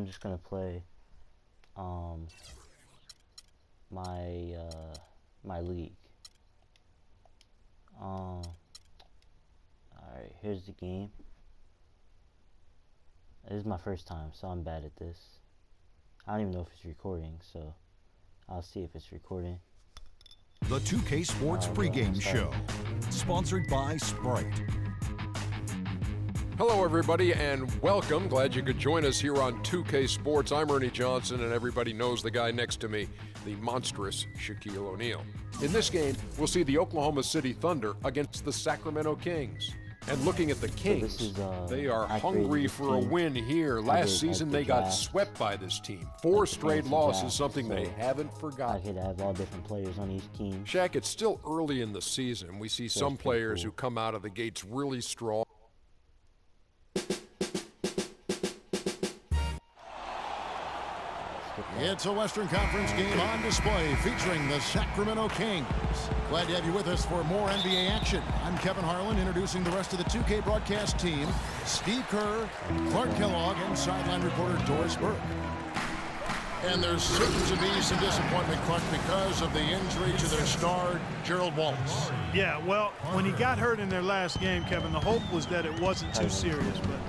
I'm just gonna play my league. Alright, here's the game. This is my first time, so I'm bad at this. I don't even know if it's recording, so I'll see if it's recording. The 2K Sports pregame show, sponsored by Sprite. Hello, everybody, and welcome. Glad you could join us here on 2K Sports. I'm Ernie Johnson, and everybody knows the guy next to me, the monstrous Shaquille O'Neal. In this game, we'll see the Oklahoma City Thunder against the Sacramento Kings. And looking at the Kings, they are hungry for a win here. Last season, they got swept by this team. 4 straight losses, something they haven't forgotten. I could have all different players on each team. Shaq, it's still early in the season. We see some players who come out of the gates really strong. It's a Western Conference game on display featuring the Sacramento Kings. Glad to have you with us for more NBA action. I'm Kevin Harlan, introducing the rest of the 2K broadcast team. Steve Kerr, Clark Kellogg, and sideline reporter Doris Burke. And there's certain to be some disappointment, Clark, because of the injury to their star, Gerald Wallace. Yeah, well, when he got hurt in their last game, Kevin, the hope was that it wasn't too serious, but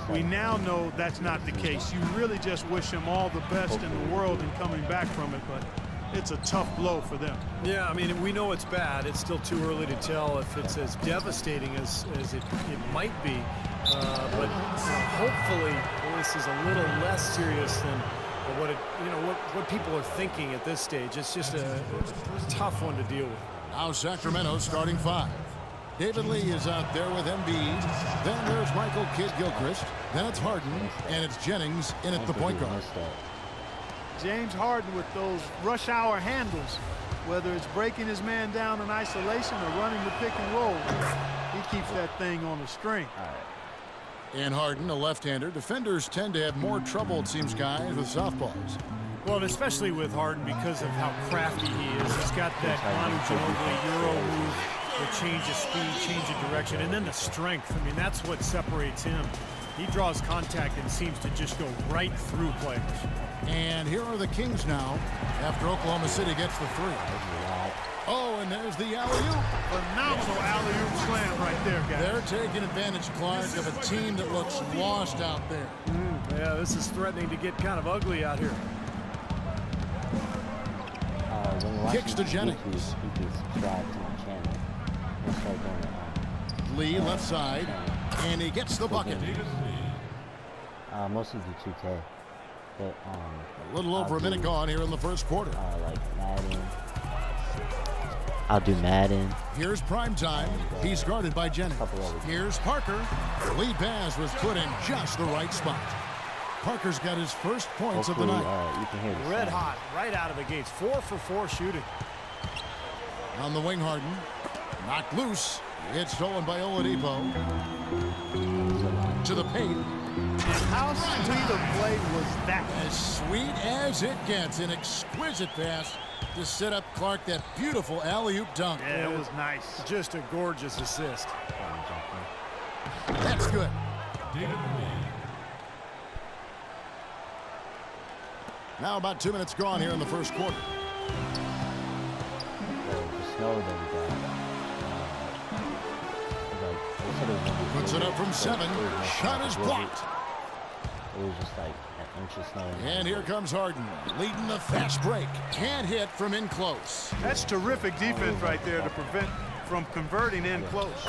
we now know that's not the case. You really just wish him all the best in the world in coming back from it, but it's a tough blow for them. Yeah, I mean, we know it's bad. It's still too early to tell if it's as devastating as it might be. But hopefully this is a little less serious than what people are thinking at this stage. It's just a tough one to deal with. Now Sacramento starting 5. David Lee is out there with Embiid. Then there's Michael Kidd-Gilchrist. Then it's Harden, and it's Jennings in at the point guard. James Harden with those rush hour handles, whether it's breaking his man down in isolation or running the pick and roll, he keeps that thing on a string. And Harden, a left-hander. Defenders tend to have more trouble, it seems, guys, with southpaws. Well, and especially with Harden because of how crafty he is. He's got that Manu Ginobili Euro move, the change of speed, change of direction, and then the strength. I mean, that's what separates him. He draws contact and seems to just go right through players. And here are the Kings now after Oklahoma City gets the 3. Oh, and there's the alley-oop. Phenomenal alley-oop slam right there, guys. They're taking advantage, Clark, of a team that looks lost out there. Yeah, this is threatening to get kind of ugly out here. Kicks to Jennings. Lee left side, and he gets the bucket. Mostly do 2K. But, a little over a minute gone here in the first quarter. Like Madden. I'll do Madden. Here's prime time. He's guarded by Jennings. Here's Parker. The lead pass was put in just the right spot. Parker's got his first points of the night. You can hear the Red sound. hot right out of the gates. 4 for 4 shooting. On the wing, Harden. Knocked loose. It's stolen by Oladipo. To the paint. How sweet a play was that? As sweet as it gets. An exquisite pass to set up Clark that beautiful alley-oop dunk. Yeah, it was nice. Just a gorgeous assist. That's good. Now about 2 minutes gone here in the first quarter. The snow that we got. Puts it up from 7. Shot is blocked. It was just like an inch of snow. And here comes Harden, leading the fast break. Can't hit from in close. That's terrific defense right there to prevent from converting in close.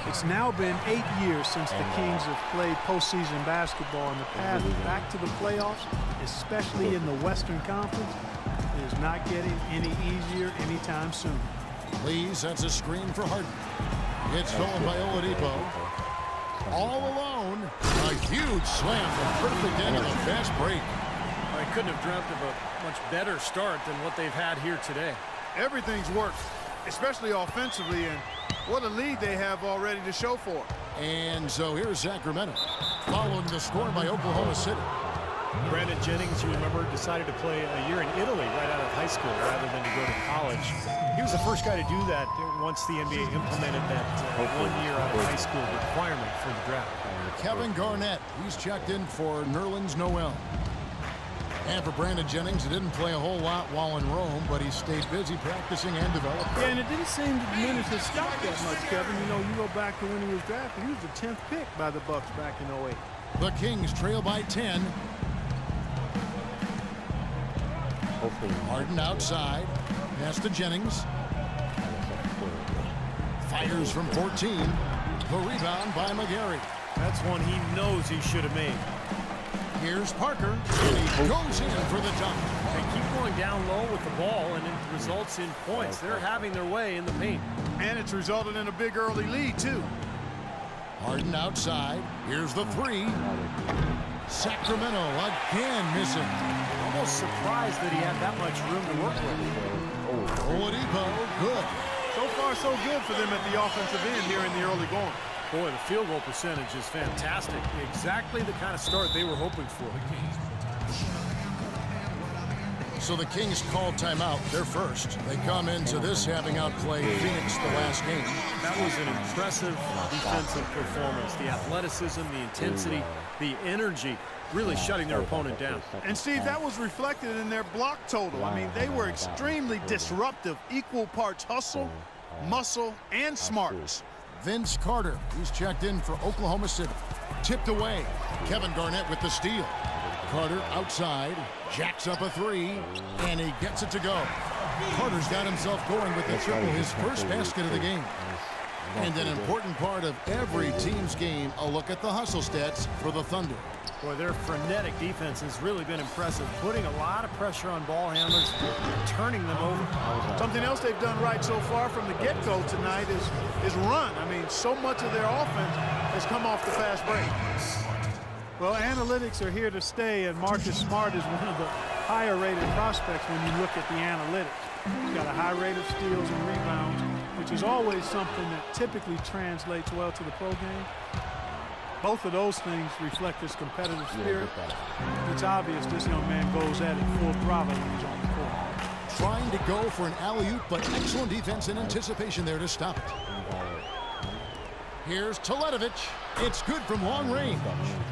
It's now been 8 years since the Kings have played postseason basketball, and the path back to the playoffs, especially in the Western Conference, is not getting any easier anytime soon. Lee sets a screen for Harden. It's stolen by Oladipo. All alone. A huge slam, the perfect end of the fast break. I couldn't have dreamt of a much better start than what they've had here today. Everything's worked, especially offensively, and what a lead they have already to show for it. And so here's Sacramento, following the score by Oklahoma City. Brandon Jennings, you remember, decided to play a year in Italy right out of high school rather than to go to college. He was the first guy to do that once the NBA implemented that 1 year out of high school requirement for the draft. Kevin Garnett, he's checked in for Nerlens Noel. And for Brandon Jennings, he didn't play a whole lot while in Rome, but he stayed busy practicing and developing. Yeah, and it didn't seem to diminish his stock that much, Kevin. You know, you go back to when he was drafted, he was the 10th pick by the Bucks back in 08. The Kings trail by 10. Harden outside. Pass to Jennings. Fires from 14. The rebound by McGarry. That's one he knows he should have made. Here's Parker. And he goes in for the dunk. They keep going down low with the ball, and it results in points. They're having their way in the paint. And it's resulted in a big early lead, too. Harden outside. Here's the three. Sacramento again missing. Almost surprised that he had that much room to work with. Oladipo, good. So far, so good for them at the offensive end here in the early going. Boy, the field goal percentage is fantastic. Exactly the kind of start they were hoping for. So the Kings call timeout. They're first. They come into this having outplayed Phoenix the last game. That was an impressive defensive performance. The athleticism, the intensity, the energy, really shutting their opponent down. And, Steve, that was reflected in their block total. I mean, they were extremely disruptive. Equal parts hustle, muscle, and smarts. Vince Carter, he's checked in for Oklahoma City. Tipped away. Kevin Garnett with the steal. Carter outside, jacks up a three, and he gets it to go. Carter's got himself going with the triple, his first basket of the game. And an important part of every team's game, a look at the hustle stats for the Thunder. Boy, their frenetic defense has really been impressive, putting a lot of pressure on ball handlers, turning them over. Something else they've done right so far from the get-go tonight is run. I mean, so much of their offense has come off the fast break. Well, analytics are here to stay, and Marcus Smart is one of the higher-rated prospects when you look at the analytics. He's got a high rate of steals and rebounds, which is always something that typically translates well to the pro game. Both of those things reflect his competitive spirit. It's obvious this young man goes at it full throttle when he's on the court. Trying to go for an alley-oop, but excellent defense and anticipation there to stop it. Here's Teletovic. It's good from long range.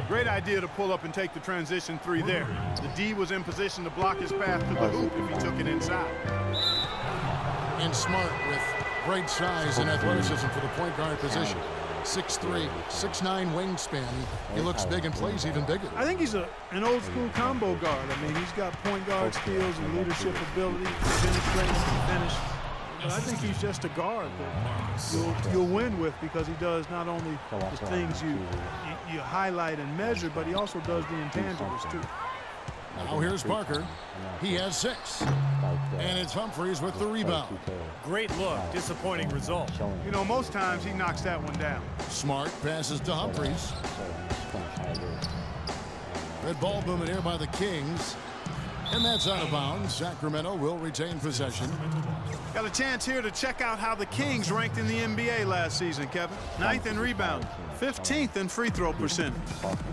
Great idea to pull up and take the transition three there. The D was in position to block his path to the hoop if he took it inside. And Smart with great size and athleticism for the point guard position. 6'3", 6'9" wingspan. He looks big and plays even bigger. I think he's an old-school combo guard. I mean, he's got point guard skills and leadership ability, penetrate and finish. But I think he's just a guard that you'll win with because he does not only the things you highlight and measure, but he also does the intangibles, too. Now here's Parker. He has 6. And it's Humphries with the rebound. Great look, disappointing result. You know, most times he knocks that one down. Smart passes to Humphries. Red ball movement here by the Kings. And that's out of bounds. Sacramento will retain possession. Got a chance here to check out how the Kings ranked in the NBA last season, Kevin. 9th in rebound, 15th in free throw percentage.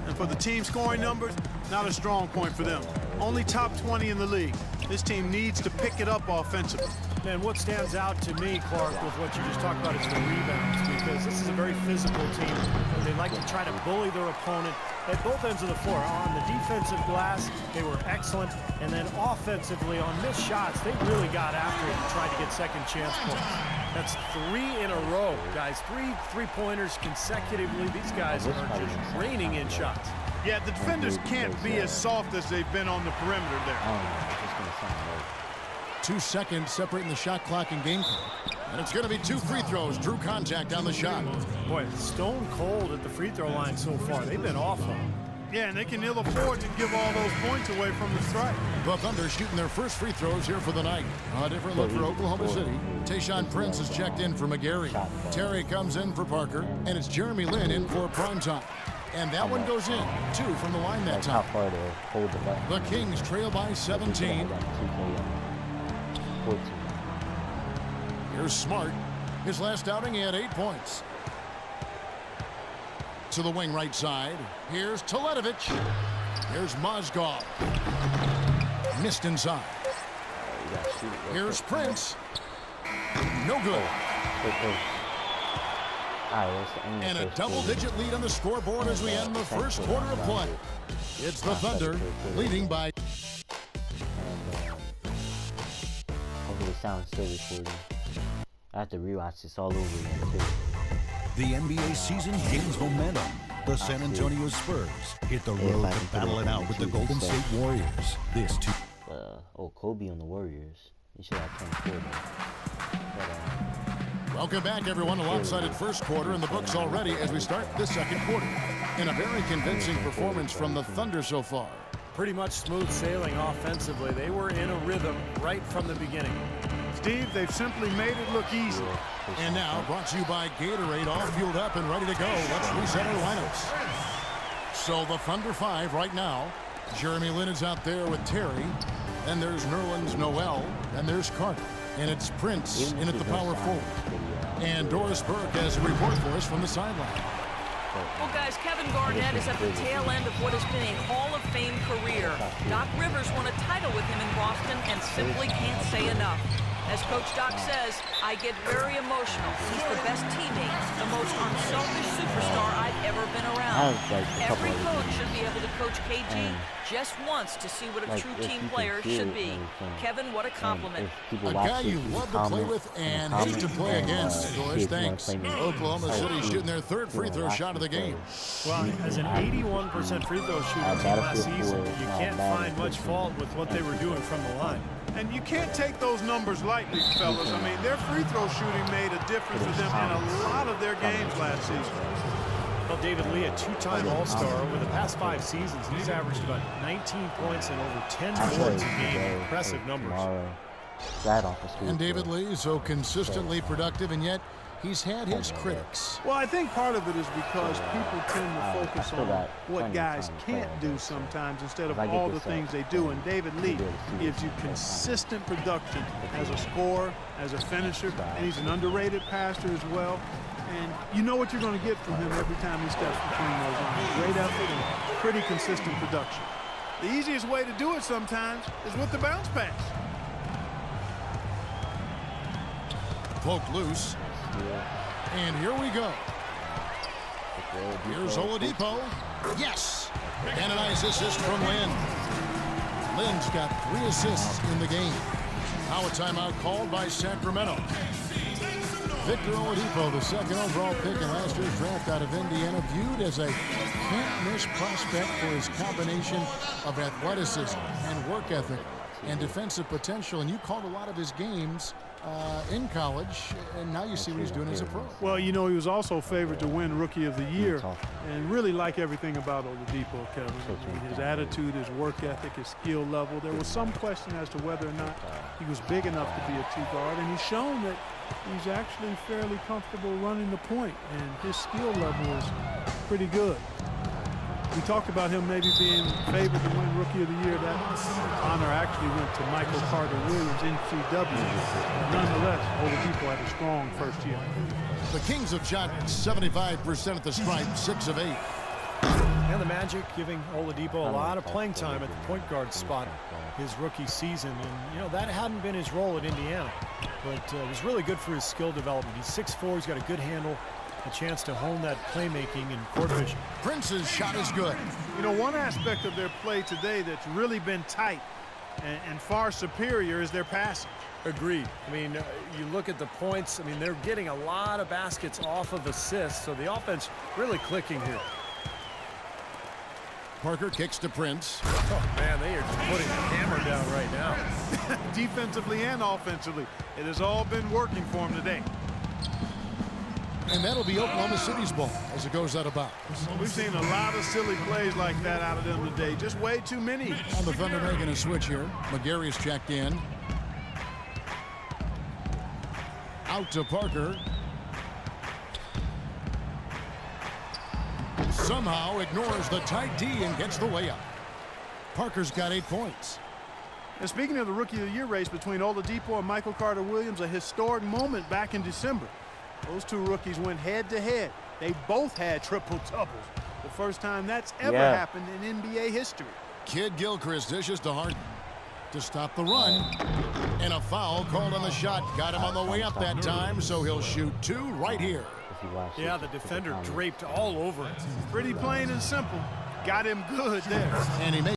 And for the team scoring numbers, not a strong point for them. Only top 20 in the league. This team needs to pick it up offensively. And what stands out to me, Clark, with what you just talked about is the rebounds, because this is a very physical team. They like to try to bully their opponent at both ends of the floor. On the defensive glass, they were excellent. And then offensively, on missed shots, they really got after it and tried to get second chance points. That's 3 in a row, guys. 3 three-pointers consecutively. These guys are just raining in shots. Yeah, the defenders can't be as soft as they've been on the perimeter there. 2 seconds separating the shot clock and game clock. And it's going to be 2 free throws. Drew contact on the shot. Boy, stone cold at the free throw line so far. They've been awful. Yeah, and they can ill afford to give all those points away from the strike. The Thunder shooting their first free throws here for the night. A different look for Oklahoma City. Tayshaun Prince is checked in for McGarry. Terry comes in for Parker. And it's Jeremy Lin in for primetime. And that one goes in. 2 from the line that time. The Kings trail by 17. Here's Smart. His last outing, he had 8 points. To the wing right side. Here's Teletovic. Here's Mozgov. Missed inside. You gotta shoot it. Here's Prince. No good. And a double-digit lead on the scoreboard as we end the first quarter of play. It's the Thunder leading by... Hopefully the sound's still recording. I have to rewatch this all over again too. The NBA season gains momentum. The San Antonio Spurs hit the road to battle it out with the Golden State Warriors. This too. Oh, Kobe on the Warriors. You should have 24 though. Welcome back, everyone. A lopsided first quarter in the books already as we start the second quarter. And a very convincing performance from the Thunder so far. Pretty much smooth sailing offensively. They were in a rhythm right from the beginning. Steve, they've simply made it look easy. And now, brought to you by Gatorade, all fueled up and ready to go. Let's reset our lineups. So the Thunder 5 right now. Jeremy Lin is out there with Terry. Then there's Nerlens Noel. And there's Carter. And it's Prince in at the power forward. And Doris Burke has a report for us from the sideline. Well, guys, Kevin Garnett is at the tail end of what has been a Hall of Fame career. Doc Rivers won a title with him in Boston and simply can't say enough. As Coach Doc says, I get very emotional. He's the best teammate, the most unselfish superstar I've ever been around. Every coach should be able to coach KG just once to see what a true team player should be. Kevin, what a compliment. A guy you love to play with and hate to play against. Doris, thanks. Oklahoma City shooting their third free throw shot of the game. Well, as an 81% free throw shooting team last season, you can't find much fault with what they were doing from the line. And you can't take those numbers lightly, fellas. I mean, their free throw shooting made a difference for them in a lot of their games last season. Well, David Lee, a two-time All-Star. Over the past 5 seasons, he's averaged about 19 points and over 10 boards a game. Impressive numbers. And David Lee is so consistently productive, and yet he's had his critics. Well, I think part of it is because people tend to focus on what guys can't do sometimes instead of all the things they do. And David Lee gives you consistent production as a scorer, as a finisher, and he's an underrated passer as well. And you know what you're going to get from him every time he steps between those lines. Great effort and pretty consistent production. The easiest way to do it sometimes is with the bounce pass. Poked loose. And here we go. Here's Oladipo. Yes! And a nice assist from Lin. Lin's got 3 assists in the game. Now a timeout called by Sacramento. Victor Oladipo, the second overall pick in last year's draft out of Indiana, viewed as a can't-miss prospect for his combination of athleticism and work ethic and defensive potential. And you called a lot of his games in college, and now you see what he's doing as a pro. Well, you know, he was also favored to win Rookie of the Year, and really like everything about Oladipo, Kevin. I mean, his attitude, his work ethic, his skill level. There was some question as to whether or not he was big enough to be a 2-guard, and he's shown that he's actually fairly comfortable running the point, and his skill level is pretty good. We talked about him maybe being favored to win Rookie of the Year. That honor actually went to Michael Carter Williams, NCW. Nonetheless, Oladipo had a strong first year. The Kings have shot 75% at the stripe, 6 of 8. And the Magic giving Oladipo a lot of playing time at the point guard spot his rookie season. And, you know, that hadn't been his role at Indiana. But it was really good for his skill development. He's 6'4", he's got a good handle, a chance to hone that playmaking and court vision. Prince's shot is good. You know, one aspect of their play today that's really been tight and far superior is their passing. Agreed. I mean, you look at the points, I mean, they're getting a lot of baskets off of assists, so the offense really clicking here. Parker kicks to Prince. Oh, man, they are just putting the hammer down right now. Defensively and offensively, it has all been working for him today. And that'll be Oklahoma City's ball as it goes out of bounds. We've seen a lot of silly plays like that out of them today. Just way too many. On the Thunder making a switch here. McGarry is checked in. Out to Parker. Somehow ignores the tight D and gets the way up. Parker's got 8 points. And speaking of the Rookie of the Year race between Oladipo and Michael Carter Williams, a historic moment back in December. Those two rookies went head-to-head. They both had triple-doubles. The first time that's ever happened in NBA history. Kid Gilchrist dishes to Hart to stop the run. And a foul called on the shot. Got him on the way up that time, so he'll shoot 2 right here. Yeah, the defender draped all over it. Pretty plain and simple. Got him good there. And he makes